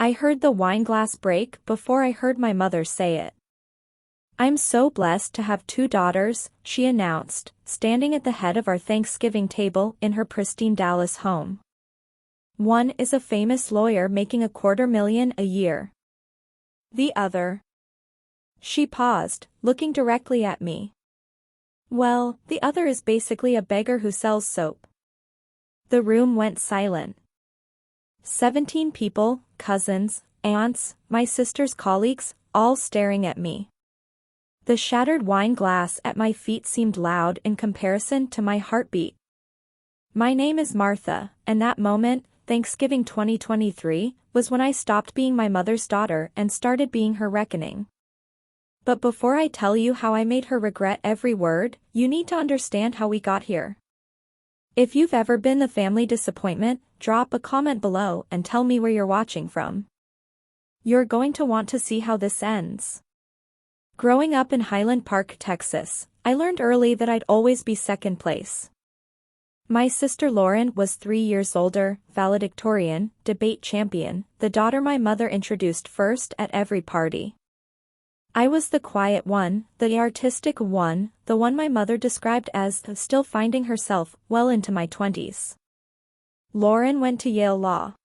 I heard the wine glass break before I heard my mother say it. "I'm so blessed to have 2 daughters," she announced, standing at the head of our Thanksgiving table in her pristine Dallas home. "One is a famous lawyer making $250,000 a year. The other—" She paused, looking directly at me. "Well, the other is basically a beggar who sells soap." The room went silent. 17 people, cousins, aunts, my sister's colleagues, all staring at me. The shattered wine glass at my feet seemed loud in comparison to my heartbeat. "My name is Martha," and that moment, Thanksgiving 2023, was when I stopped being my mother's daughter and started being her reckoning. But before I tell you how I made her regret every word, you need to understand how we got here. If you've ever been the family disappointment, drop a comment below and tell me where you're watching from. You're going to want to see how this ends. Growing up in Highland Park, Texas, I learned early that I'd always be second place. My sister Lauren was 3 years older, valedictorian, debate champion, the daughter my mother introduced first at every party. I was the quiet one, the artistic one, the one my mother described as still finding herself well into my 20s. Lauren went to Yale Law.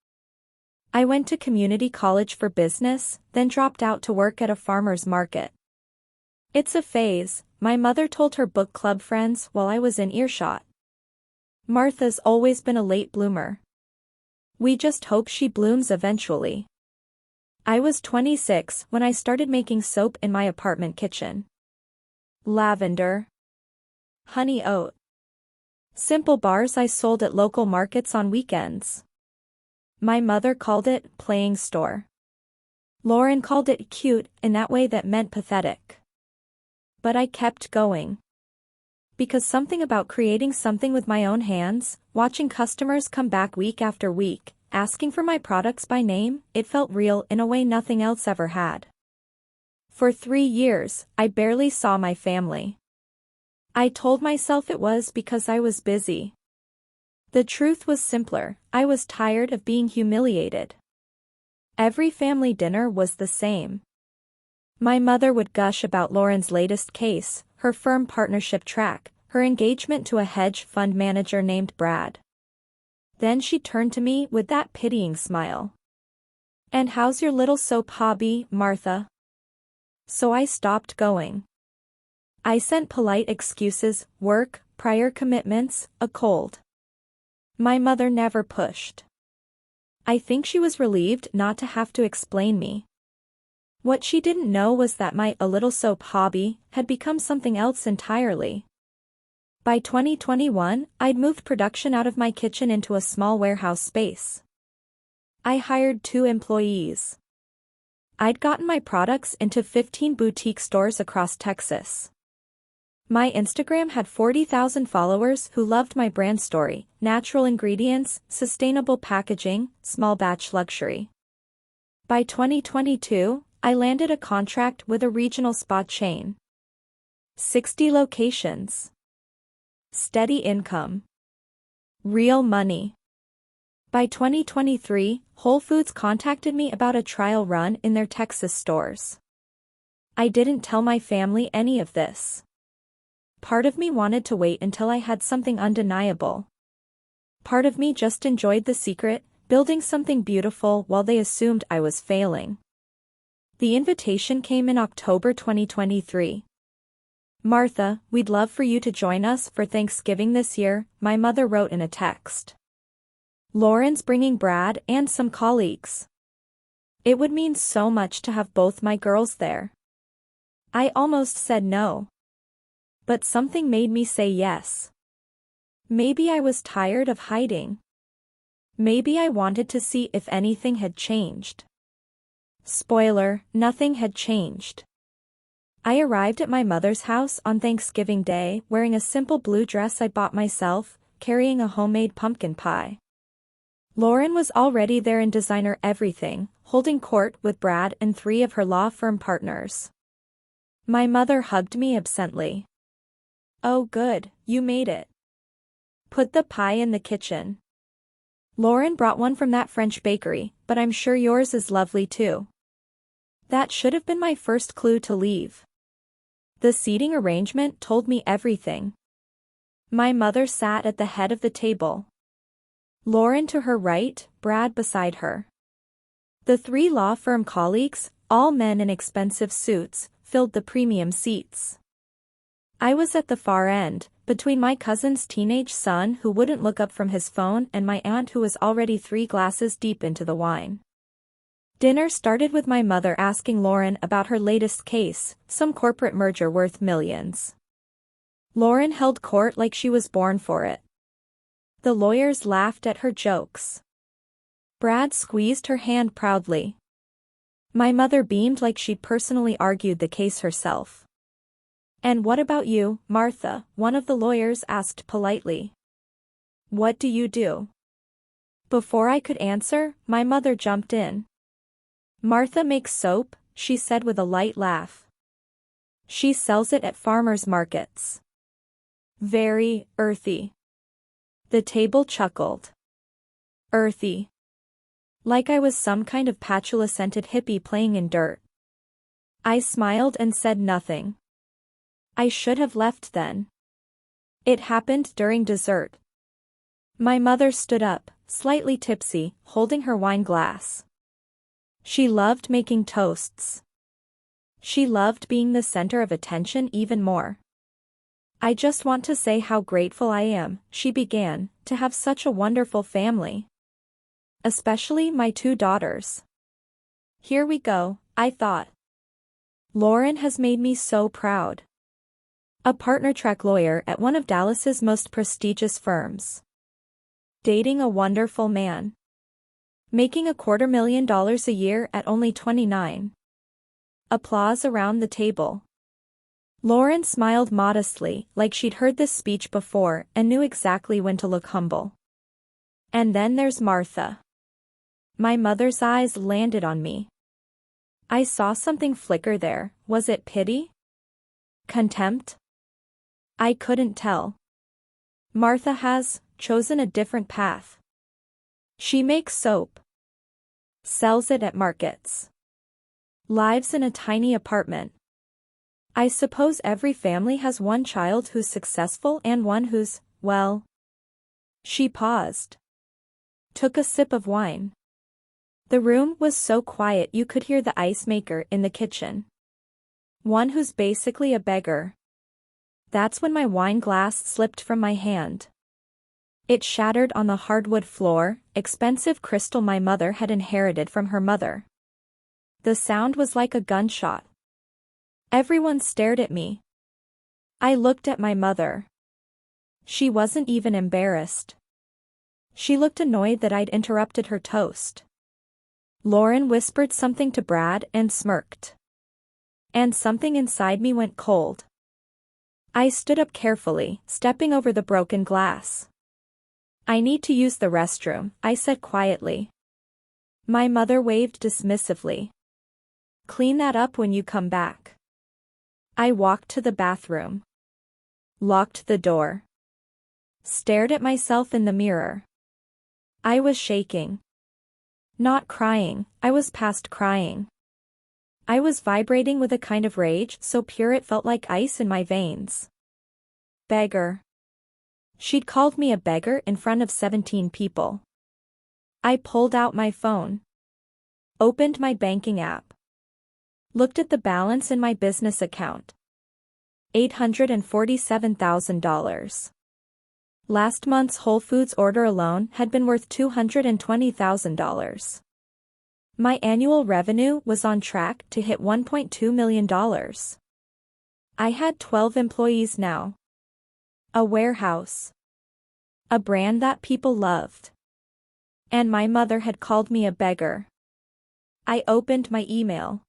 I went to community college for business, then dropped out to work at a farmer's market. "It's a phase," my mother told her book club friends while I was in earshot. "Martha's always been a late bloomer. We just hope she blooms eventually." I was 26 when I started making soap in my apartment kitchen. Lavender. Honey oat. Simple bars I sold at local markets on weekends. My mother called it playing store. Lauren called it cute in that way that meant pathetic. But I kept going. Because something about creating something with my own hands, watching customers come back week after week, asking for my products by name, it felt real in a way nothing else ever had. For 3 years, I barely saw my family. I told myself it was because I was busy. The truth was simpler, I was tired of being humiliated. Every family dinner was the same. My mother would gush about Lauren's latest case, her firm partnership track, her engagement to a hedge fund manager named Brad. Then she turned to me with that pitying smile. "And how's your little soap hobby, Martha?" So I stopped going. I sent polite excuses, work, prior commitments, a cold. My mother never pushed. I think she was relieved not to have to explain me. What she didn't know was that my a little soap hobby had become something else entirely. By 2021, I'd moved production out of my kitchen into a small warehouse space. I hired 2 employees. I'd gotten my products into 15 boutique stores across Texas. My Instagram had 40,000 followers who loved my brand story, natural ingredients, sustainable packaging, small batch luxury. By 2022, I landed a contract with a regional spa chain. 60 locations. Steady income. Real money. By 2023, Whole Foods contacted me about a trial run in their Texas stores. I didn't tell my family any of this. Part of me wanted to wait until I had something undeniable. Part of me just enjoyed the secret, building something beautiful while they assumed I was failing. The invitation came in October 2023. "Martha, we'd love for you to join us for Thanksgiving this year," my mother wrote in a text. "Lauren's bringing Brad and some colleagues. It would mean so much to have both my girls there." I almost said no. But something made me say yes. Maybe I was tired of hiding. Maybe I wanted to see if anything had changed. Spoiler, nothing had changed. I arrived at my mother's house on Thanksgiving Day wearing a simple blue dress I bought myself, carrying a homemade pumpkin pie. Lauren was already there in designer everything, holding court with Brad and 3 of her law firm partners. My mother hugged me absently. "Oh good, you made it. Put the pie in the kitchen." Lauren brought one from that French bakery, but I'm sure yours is lovely too. That should have been my first clue to leave. The seating arrangement told me everything. My mother sat at the head of the table. Lauren to her right, Brad beside her. The three law firm colleagues, all men in expensive suits, filled the premium seats. I was at the far end, between my cousin's teenage son who wouldn't look up from his phone and my aunt who was already 3 glasses deep into the wine. Dinner started with my mother asking Lauren about her latest case, some corporate merger worth millions. Lauren held court like she was born for it. The lawyers laughed at her jokes. Brad squeezed her hand proudly. My mother beamed like she'd personally argued the case herself. "And what about you, Martha?" one of the lawyers asked politely. "What do you do?" Before I could answer, my mother jumped in. "Martha makes soap," she said with a light laugh. "She sells it at farmers' markets. Very earthy." The table chuckled. Earthy. Like I was some kind of patchouli-scented hippie playing in dirt. I smiled and said nothing. I should have left then. It happened during dessert. My mother stood up, slightly tipsy, holding her wine glass. She loved making toasts. She loved being the center of attention even more. "I just want to say how grateful I am," she began, "to have such a wonderful family. Especially my 2 daughters." Here we go, I thought. Lauren has made me so proud. A partner-track lawyer at one of Dallas's most prestigious firms. Dating a wonderful man. Making $250,000 a year at only 29. Applause around the table. Lauren smiled modestly, like she'd heard this speech before and knew exactly when to look humble. And then there's Martha. My mother's eyes landed on me. I saw something flicker there. Was it pity? Contempt? I couldn't tell. Martha has chosen a different path. She makes soap. Sells it at markets. Lives in a tiny apartment. I suppose every family has one child who's successful and one who's, well. She paused. Took a sip of wine. The room was so quiet you could hear the ice maker in the kitchen. One who's basically a beggar. That's when my wine glass slipped from my hand. It shattered on the hardwood floor, expensive crystal my mother had inherited from her mother. The sound was like a gunshot. Everyone stared at me. I looked at my mother. She wasn't even embarrassed. She looked annoyed that I'd interrupted her toast. Lauren whispered something to Brad and smirked. And something inside me went cold. I stood up carefully, stepping over the broken glass. "I need to use the restroom," I said quietly. My mother waved dismissively. "Clean that up when you come back." I walked to the bathroom. Locked the door. Stared at myself in the mirror. I was shaking. Not crying, I was past crying. I was vibrating with a kind of rage so pure it felt like ice in my veins. Beggar. She'd called me a beggar in front of 17 people. I pulled out my phone. Opened my banking app. Looked at the balance in my business account. $847,000. Last month's Whole Foods order alone had been worth $220,000. My annual revenue was on track to hit $1.2 million. I had 12 employees now. A warehouse. A brand that people loved. And my mother had called me a beggar. I opened my email.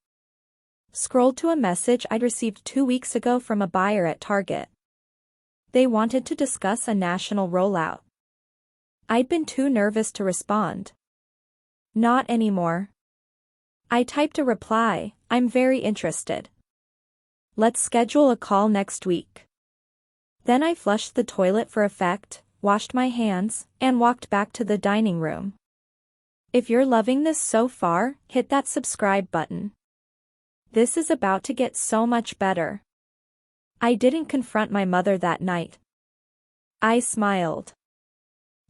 Scrolled to a message I'd received 2 weeks ago from a buyer at Target. They wanted to discuss a national rollout. I'd been too nervous to respond. Not anymore. I typed a reply, "I'm very interested. Let's schedule a call next week." Then I flushed the toilet for effect, washed my hands, and walked back to the dining room. If you're loving this so far, hit that subscribe button. This is about to get so much better. I didn't confront my mother that night. I smiled.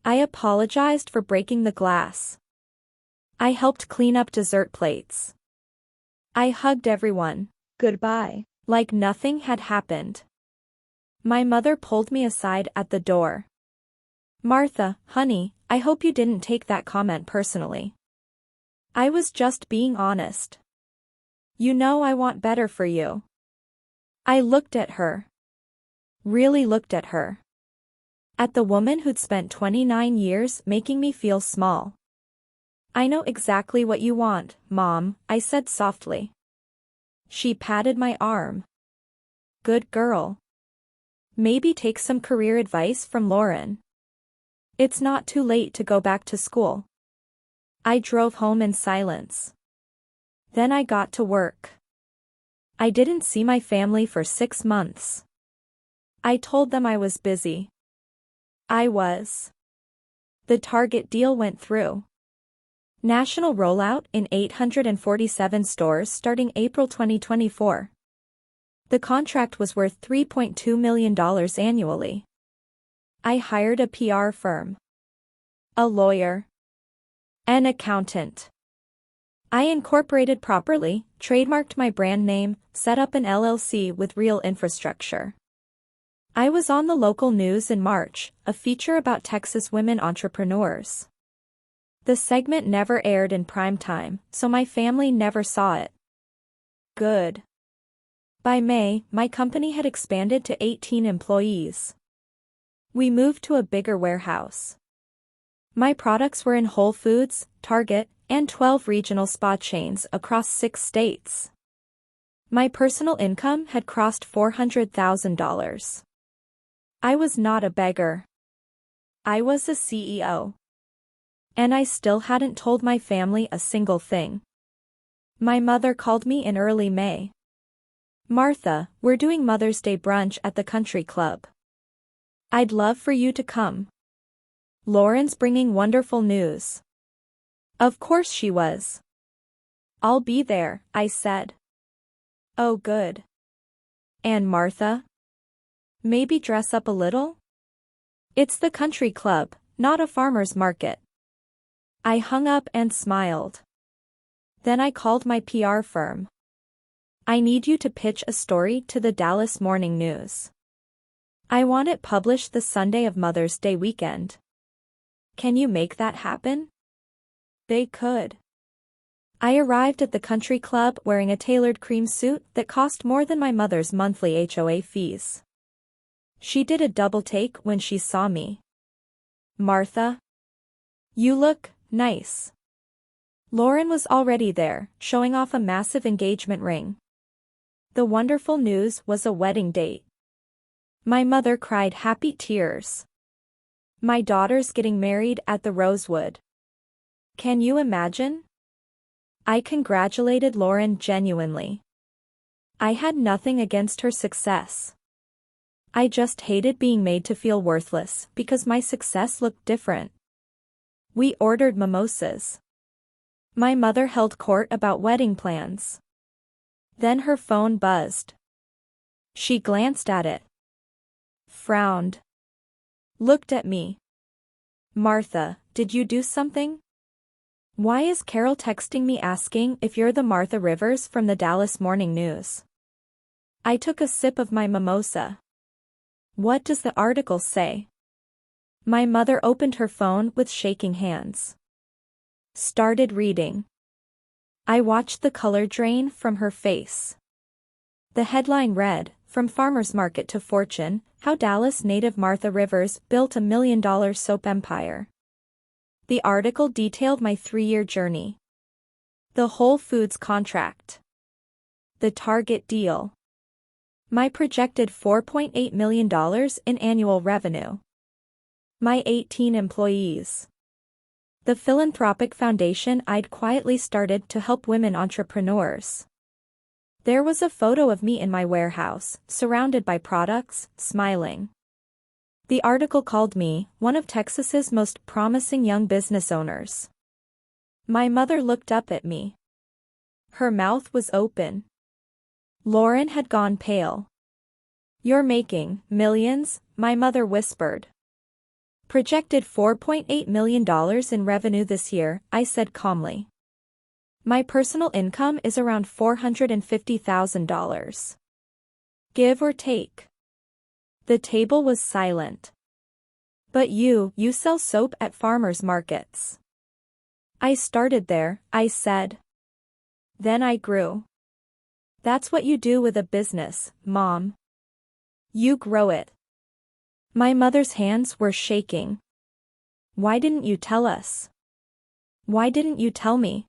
I apologized for breaking the glass. I helped clean up dessert plates. I hugged everyone. Goodbye. Like nothing had happened. My mother pulled me aside at the door. Martha, honey, I hope you didn't take that comment personally. I was just being honest. You know I want better for you. I looked at her. Really looked at her. At the woman who'd spent 29 years making me feel small. I know exactly what you want, Mom, I said softly. She patted my arm. Good girl. Maybe take some career advice from Lauren. It's not too late to go back to school. I drove home in silence. Then I got to work. I didn't see my family for 6 months. I told them I was busy. I was. The Target deal went through. National rollout in 847 stores starting April 2024. The contract was worth $3.2 million annually. I hired a PR firm. A lawyer. An accountant. I incorporated properly, trademarked my brand name, set up an LLC with real infrastructure. I was on the local news in March, a feature about Texas women entrepreneurs. The segment never aired in prime time, so my family never saw it. Good. By May, my company had expanded to 18 employees. We moved to a bigger warehouse. My products were in Whole Foods, Target, and 12 regional spa chains across 6 states. My personal income had crossed $400,000. I was not a beggar. I was a CEO. And I still hadn't told my family a single thing. My mother called me in early May. Martha, we're doing Mother's Day brunch at the country club. I'd love for you to come. Lauren's bringing wonderful news. Of course she was. I'll be there, I said. Oh good. And Martha? Maybe dress up a little? It's the country club, not a farmer's market. I hung up and smiled. Then I called my PR firm. I need you to pitch a story to the Dallas Morning News. I want it published the Sunday of Mother's Day weekend. Can you make that happen? They could. I arrived at the country club wearing a tailored cream suit that cost more than my mother's monthly HOA fees. She did a double take when she saw me. Martha? You look nice. Lauren was already there, showing off a massive engagement ring. The wonderful news was a wedding date. My mother cried happy tears. My daughter's getting married at the Rosewood. Can you imagine? I congratulated Lauren genuinely. I had nothing against her success. I just hated being made to feel worthless because my success looked different. We ordered mimosas. My mother held court about wedding plans. Then her phone buzzed. She glanced at it. Frowned. Looked at me. Martha, did you do something? Why is Carol texting me asking if you're the Martha Rivers from the Dallas Morning News? I took a sip of my mimosa. What does the article say? My mother opened her phone with shaking hands. Started reading. I watched the color drain from her face. The headline read, From Farmer's Market to Fortune, How Dallas native Martha Rivers Built a $1 Million Soap Empire. The article detailed my 3-year journey. The Whole Foods contract. The Target deal. My projected $4.8 million in annual revenue. My 18 employees. The philanthropic foundation I'd quietly started to help women entrepreneurs. There was a photo of me in my warehouse, surrounded by products, smiling. The article called me one of Texas's most promising young business owners. My mother looked up at me. Her mouth was open. Lauren had gone pale. "You're making millions," my mother whispered. "Projected $4.8 million in revenue this year," I said calmly. "My personal income is around $450,000. Give or take." The table was silent. "But you sell soap at farmers markets." "I started there," I said. "Then I grew." "That's what you do with a business, Mom. You grow it." My mother's hands were shaking. "Why didn't you tell us? Why didn't you tell me?"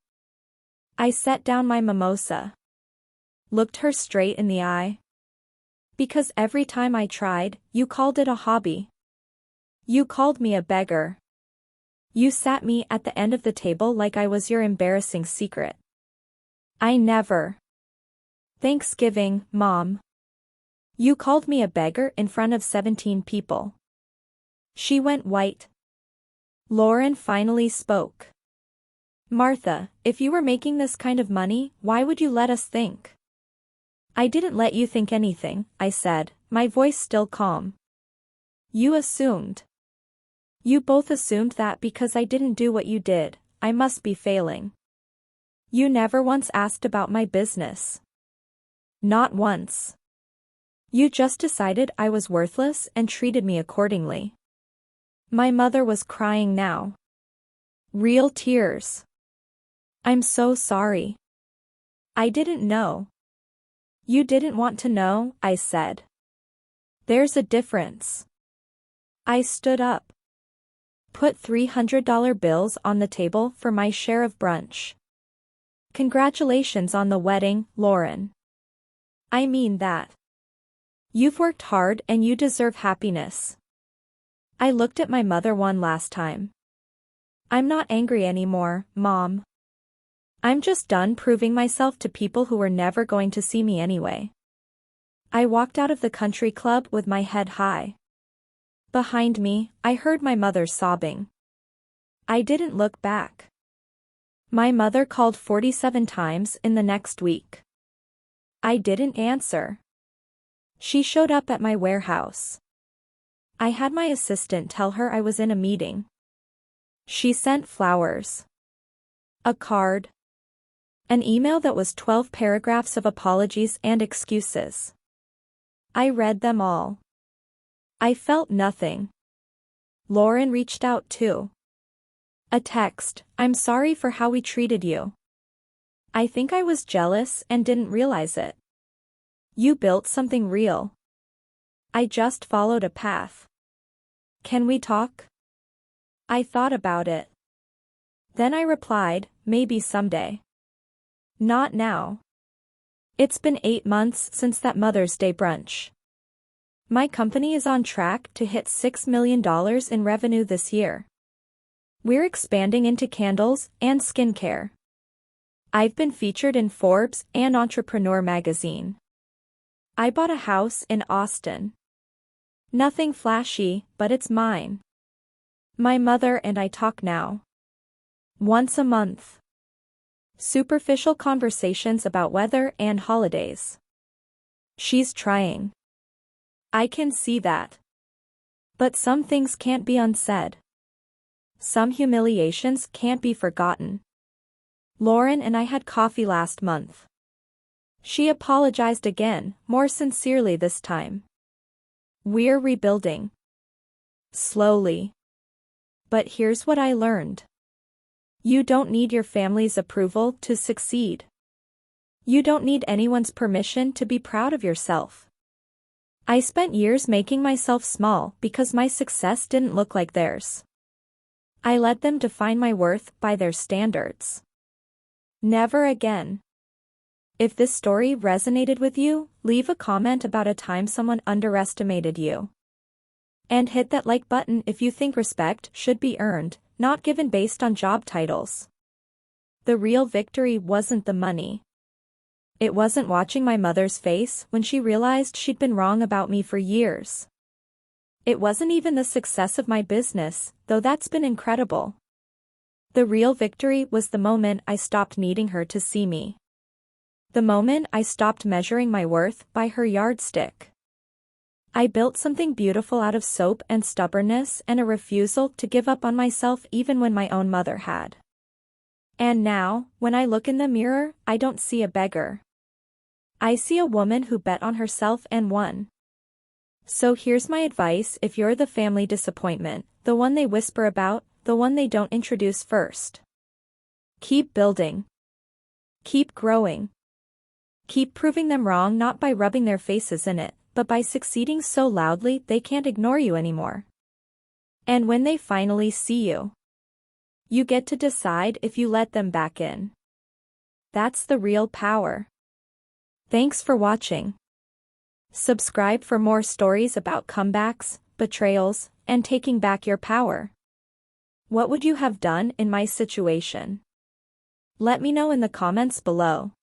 I set down my mimosa. Looked her straight in the eye. "Because every time I tried, you called it a hobby. You called me a beggar. You sat me at the end of the table like I was your embarrassing secret." "I never." "Thanksgiving, Mom. You called me a beggar in front of 17 people." She went white. Lauren finally spoke. "Martha, if you were making this kind of money, why would you let us think?" "I didn't let you think anything," I said, my voice still calm. "You assumed. You both assumed that because I didn't do what you did, I must be failing. You never once asked about my business. Not once. You just decided I was worthless and treated me accordingly." My mother was crying now. Real tears. "I'm so sorry. I didn't know." "You didn't want to know," I said. "There's a difference." I stood up. Put $300 bills on the table for my share of brunch. "Congratulations on the wedding, Lauren. I mean that. You've worked hard and you deserve happiness." I looked at my mother one last time. "I'm not angry anymore, Mom. I'm just done proving myself to people who were never going to see me anyway." I walked out of the country club with my head high. Behind me, I heard my mother sobbing. I didn't look back. My mother called 47 times in the next week. I didn't answer. She showed up at my warehouse. I had my assistant tell her I was in a meeting. She sent flowers. A card. An email that was 12 paragraphs of apologies and excuses. I read them all. I felt nothing. Lauren reached out too. A text, "I'm sorry for how we treated you. I think I was jealous and didn't realize it. You built something real. I just followed a path. Can we talk?" I thought about it. Then I replied, "Maybe someday. Not now. It's been 8 months since that Mother's Day brunch. My company is on track to hit $6 million in revenue this year. We're expanding into candles and skincare. I've been featured in Forbes and Entrepreneur magazine. I bought a house in Austin. Nothing flashy, but it's mine. My mother and I talk now. Once a month. Superficial conversations about weather and holidays. She's trying. I can see that. But some things can't be unsaid. Some humiliations can't be forgotten. Lauren and I had coffee last month. She apologized again, more sincerely this time. We're rebuilding. Slowly. But here's what I learned. You don't need your family's approval to succeed. You don't need anyone's permission to be proud of yourself. I spent years making myself small because my success didn't look like theirs. I let them define my worth by their standards. Never again. If this story resonated with you, leave a comment about a time someone underestimated you. And hit that like button if you think respect should be earned, not given based on job titles. The real victory wasn't the money. It wasn't watching my mother's face when she realized she'd been wrong about me for years. It wasn't even the success of my business, though that's been incredible. The real victory was the moment I stopped needing her to see me. The moment I stopped measuring my worth by her yardstick. I built something beautiful out of soap and stubbornness and a refusal to give up on myself even when my own mother had. And now, when I look in the mirror, I don't see a beggar. I see a woman who bet on herself and won. So here's my advice: if you're the family disappointment, the one they whisper about, the one they don't introduce first. Keep building. Keep growing. Keep proving them wrong, not by rubbing their faces in it, but by succeeding so loudly they can't ignore you anymore. And when they finally see you, you get to decide if you let them back in. That's the real power. Thanks for watching. Subscribe for more stories about comebacks, betrayals, and taking back your power. What would you have done in my situation? Let me know in the comments below.